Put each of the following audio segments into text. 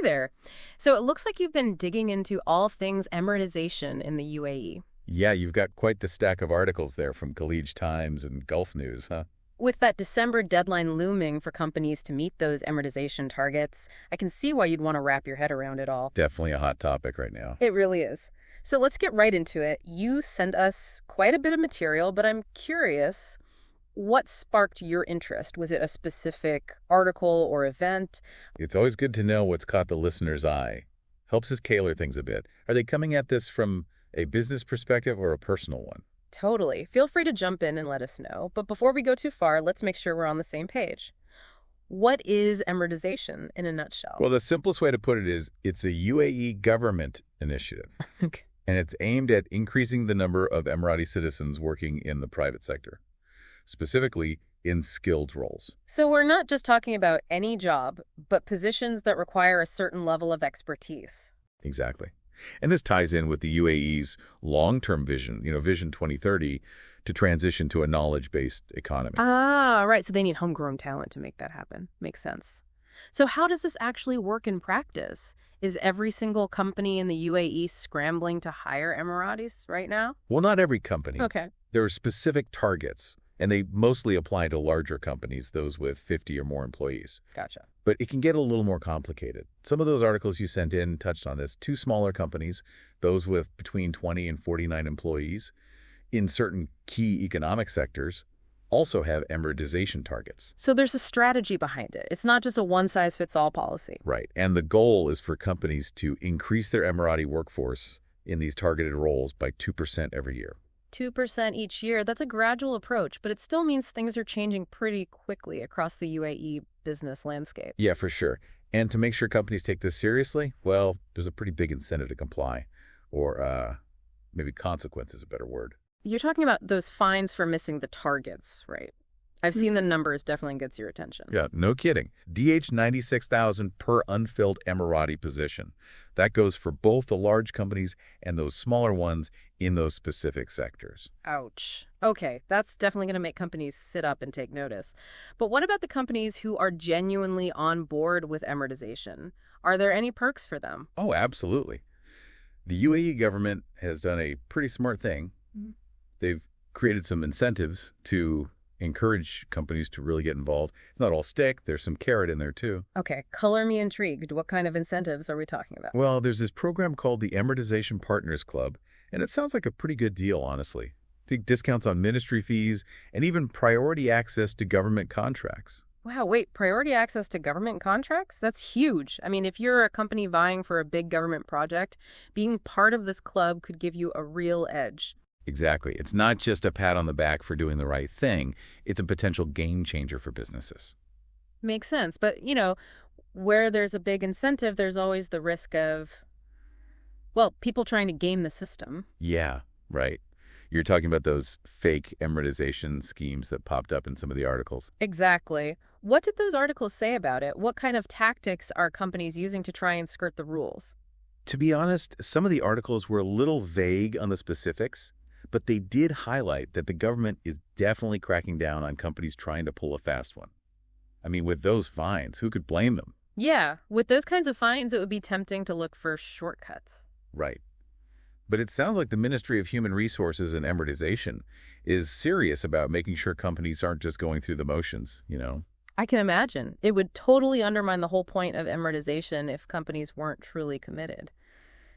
Hey there. So it looks like you've been digging into all things Emiratization in the UAE. Yeah, you've got quite the stack of articles there from Khaleej Times and Gulf News, huh? With that December deadline looming for companies to meet those Emiratization targets, I can see why you'd want to wrap your head around it all. Definitely a hot topic right now. It really is. So let's get right into it. You sent us quite a bit of material, but I'm curious, what sparked your interest? Was it a specific article or event? It's always good to know what's caught the listener's eye. Helps us tailor things a bit. Are they coming at this from a business perspective or a personal one? Totally. Feel free to jump in and let us know. But before we go too far, let's make sure we're on the same page. What is Emiratization in a nutshell? Well, the simplest way to put it is it's a UAE government initiative, Okay. and it's aimed at increasing the number of Emirati citizens working in the private sector, specifically in skilled roles. So we're not just talking about any job, but positions that require a certain level of expertise. Exactly. And this ties in with the UAE's long-term vision, Vision 2030, to transition to a knowledge-based economy. Ah, right. So they need homegrown talent to make that happen. Makes sense. So how does this actually work in practice? Is every single company in the UAE scrambling to hire Emiratis right now? Well, not every company. Okay. There are specific targets, and they mostly apply to larger companies, those with 50 or more employees. Gotcha. But it can get a little more complicated. Some of those articles you sent in touched on this. Two smaller companies, those with between 20 and 49 employees, in certain key economic sectors, also have Emiratization targets. So there's a strategy behind it. It's not just a one-size-fits-all policy. Right. And the goal is for companies to increase their Emirati workforce in these targeted roles by 2% every year. 2% each year, that's a gradual approach, but it still means things are changing pretty quickly across the UAE business landscape. Yeah, for sure. And to make sure companies take this seriously, well, there's a pretty big incentive to comply, or maybe consequence is a better word. You're talking about those fines for missing the targets, right? I've seen the numbers, definitely gets your attention. Yeah, no kidding. DH 96,000 per unfilled Emirati position. That goes for both the large companies and those smaller ones in those specific sectors. Ouch. Okay, that's definitely going to make companies sit up and take notice. But what about the companies who are genuinely on board with Emiratization? Are there any perks for them? Oh, absolutely. The UAE government has done a pretty smart thing. Mhm. They've created some incentives to encourage companies to really get involved. It's not all stick. There's some carrot in there, too. Okay, color me intrigued. What kind of incentives are we talking about? Well, there's this program called the Emiratisation Partners Club, and it sounds like a pretty good deal, honestly. I think discounts on ministry fees and even priority access to government contracts. Wow, wait, priority access to government contracts? That's huge. I mean, if you're a company vying for a big government project, being part of this club could give you a real edge. Exactly. It's not just a pat on the back for doing the right thing. It's a potential game changer for businesses. Makes sense. But, where there's a big incentive, there's always the risk of, well, people trying to game the system. Yeah, right. You're talking about those fake Emiratization schemes that popped up in some of the articles. Exactly. What did those articles say about it? What kind of tactics are companies using to try and skirt the rules? To be honest, some of the articles were a little vague on the specifics, but they did highlight that the government is definitely cracking down on companies trying to pull a fast one. I mean, with those fines, who could blame them? Yeah, with those kinds of fines, it would be tempting to look for shortcuts. Right. But it sounds like the Ministry of Human Resources and Emiratization is serious about making sure companies aren't just going through the motions, I can imagine. It would totally undermine the whole point of Emiratization if companies weren't truly committed.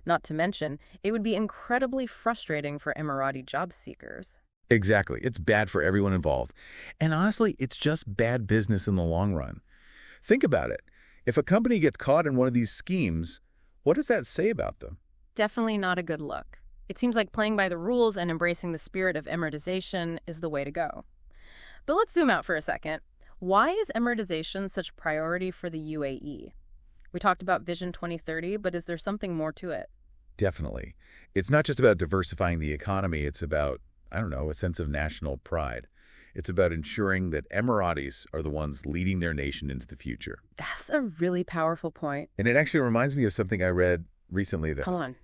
Not to mention, it would be incredibly frustrating for Emirati job seekers. Exactly. It's bad for everyone involved. And honestly, it's just bad business in the long run. Think about it. If a company gets caught in one of these schemes, what does that say about them? Definitely not a good look. It seems like playing by the rules and embracing the spirit of Emiratization is the way to go. But let's zoom out for a second. Why is Emiratization such a priority for the UAE? We talked about Vision 2030, but is there something more to it? Definitely. It's not just about diversifying the economy. It's about, a sense of national pride. It's about ensuring that Emiratis are the ones leading their nation into the future. That's a really powerful point. And it actually reminds me of something I read recently that... Hold on.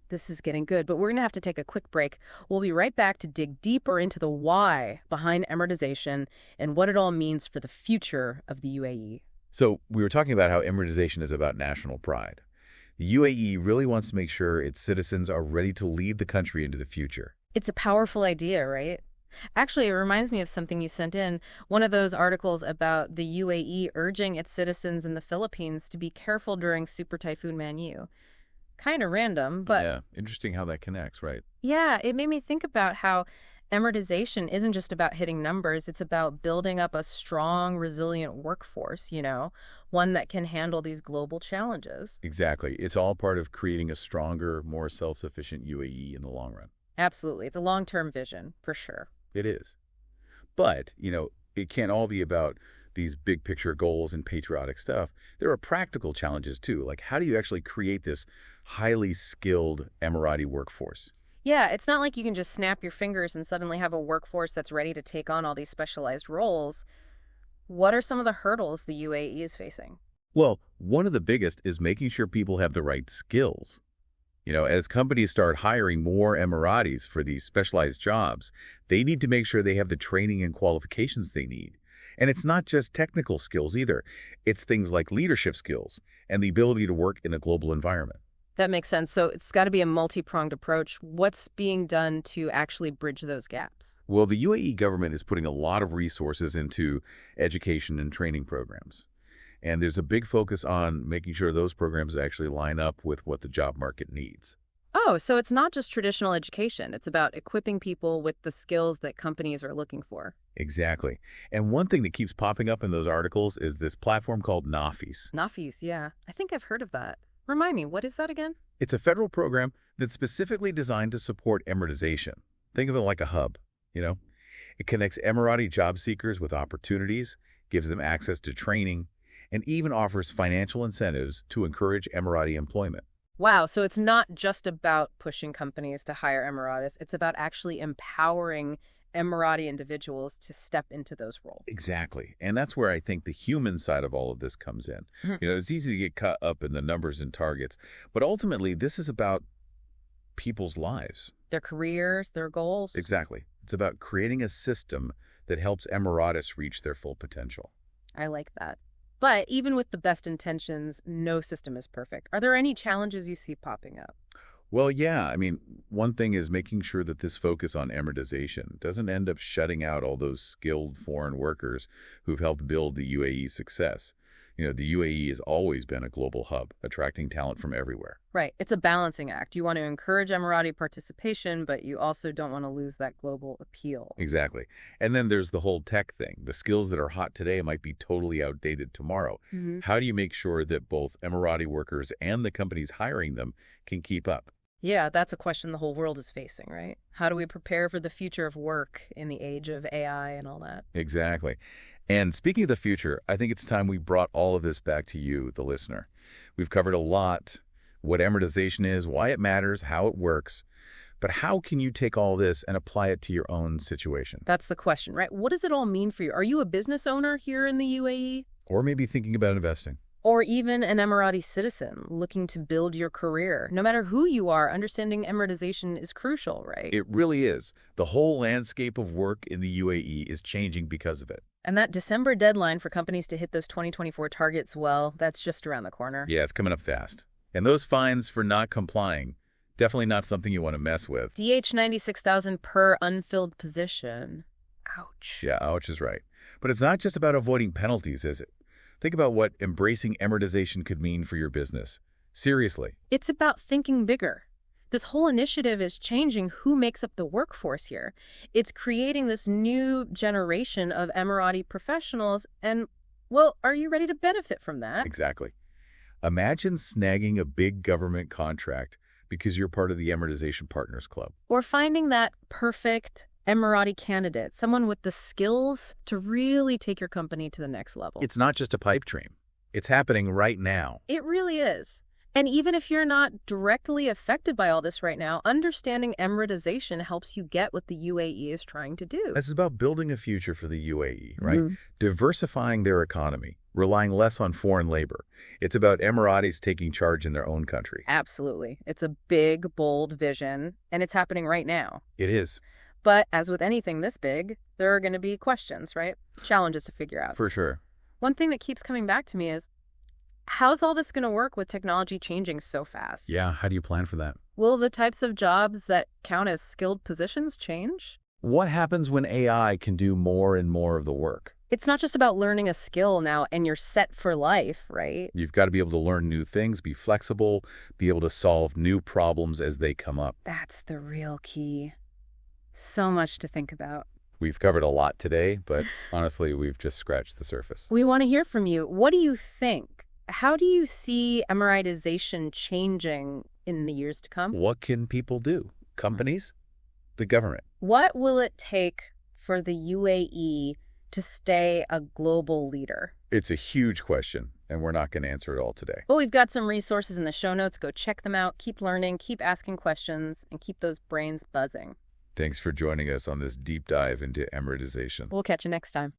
This is getting good, but we're going to have to take a quick break. We'll be right back to dig deeper into the why behind Emiratization and what it all means for the future of the UAE. So we were talking about how Emiratization is about national pride. The UAE really wants to make sure its citizens are ready to lead the country into the future. It's a powerful idea, right? Actually, it reminds me of something you sent in, one of those articles about the UAE urging its citizens in the Philippines to be careful during Super Typhoon Manu. Kind of random, but Yeah, interesting how that connects, right? yeah, it made me think about how Emiratization isn't just about hitting numbers, it's about building up a strong, resilient workforce, one that can handle these global challenges. Exactly. It's all part of creating a stronger, more self-sufficient UAE in the long run. Absolutely. It's a long-term vision, for sure. It is. But, it can't all be about these big picture goals and patriotic stuff. There are practical challenges too, like how do you actually create this highly skilled Emirati workforce? Yeah, it's not like you can just snap your fingers and suddenly have a workforce that's ready to take on all these specialized roles. What are some of the hurdles the UAE is facing? Well, one of the biggest is making sure people have the right skills. As companies start hiring more Emiratis for these specialized jobs, they need to make sure they have the training and qualifications they need. And it's not just technical skills either. It's things like leadership skills and the ability to work in a global environment. That makes sense. So it's got to be a multi-pronged approach. What's being done to actually bridge those gaps? Well, the UAE government is putting a lot of resources into education and training programs. And there's a big focus on making sure those programs actually line up with what the job market needs. Oh, so it's not just traditional education. It's about equipping people with the skills that companies are looking for. Exactly. And one thing that keeps popping up in those articles is this platform called NAFIS. Nafis, yeah. I think I've heard of that. Remind me, what is that again? It's a federal program that's specifically designed to support Emiratization. Think of it like a hub, you know? It connects Emirati job seekers with opportunities, gives them access to training, and even offers financial incentives to encourage Emirati employment. Wow, so it's not just about pushing companies to hire Emiratis. It's about actually empowering Emirati individuals to step into those roles. Exactly. And that's where I think the human side of all of this comes in. Mhm. It's easy to get caught up in the numbers and targets, but ultimately this is about people's lives. Their careers, their goals. Exactly. It's about creating a system that helps Emiratis reach their full potential. I like that. But even with the best intentions, no system is perfect. Are there any challenges you see popping up? Well, yeah. One thing is making sure that this focus on Emiratization doesn't end up shutting out all those skilled foreign workers who've helped build the UAE's success. The UAE has always been a global hub, attracting talent from everywhere. Right. It's a balancing act. You want to encourage Emirati participation, but you also don't want to lose that global appeal. Exactly. And then there's the whole tech thing. The skills that are hot today might be totally outdated tomorrow. Mhm. How do you make sure that both Emirati workers and the companies hiring them can keep up? Yeah, that's a question the whole world is facing, right? How do we prepare for the future of work in the age of AI and all that? Exactly. And speaking of the future, I think it's time we brought all of this back to you, the listener. We've covered a lot, what amortization is, why it matters, how it works. But how can you take all this and apply it to your own situation? That's the question, right? What does it all mean for you? Are you a business owner here in the UAE? Or maybe thinking about investing. Or even an Emirati citizen looking to build your career? No matter who you are, understanding Emiratization is crucial, right? It really is. The whole landscape of work in the UAE is changing because of it. And that December deadline for companies to hit those 2024 targets, well, that's just around the corner. Yeah, it's coming up fast. And those fines for not complying, definitely not something you want to mess with. DH 96,000 per unfilled position. Ouch. Yeah, ouch is right. But it's not just about avoiding penalties, is it? Think about what embracing Emiratization could mean for your business. Seriously. It's about thinking bigger. This whole initiative is changing who makes up the workforce here. It's creating this new generation of Emirati professionals, and, well, are you ready to benefit from that? Exactly. Imagine snagging a big government contract because you're part of the Emiratization Partners Club. Or finding that perfect Emirati candidate, someone with the skills to really take your company to the next level. It's not just a pipe dream. It's happening right now. It really is. And even if you're not directly affected by all this right now, understanding Emiratization helps you get what the UAE is trying to do. This is about building a future for the UAE, right? Mhm. Diversifying their economy, relying less on foreign labor. It's about Emiratis taking charge in their own country. Absolutely. It's a big, bold vision, and it's happening right now. It is. But as with anything this big, there are going to be questions, right? Challenges to figure out. For sure. One thing that keeps coming back to me is, how's all this going to work with technology changing so fast? Yeah, how do you plan for that? Will the types of jobs that count as skilled positions change? What happens when AI can do more and more of the work? It's not just about learning a skill now and you're set for life, right? You've got to be able to learn new things, be flexible, be able to solve new problems as they come up. That's the real key. So much to think about. We've covered a lot today, but honestly, we've just scratched the surface. We want to hear from you. What do you think? How do you see Emiratization changing in the years to come? What can people do? Companies? The government? What will it take for the UAE to stay a global leader? It's a huge question, and we're not going to answer it all today. But we've got some resources in the show notes. Go check them out. Keep learning, keep asking questions, and keep those brains buzzing. Thanks for joining us on this deep dive into Emiratization. We'll catch you next time.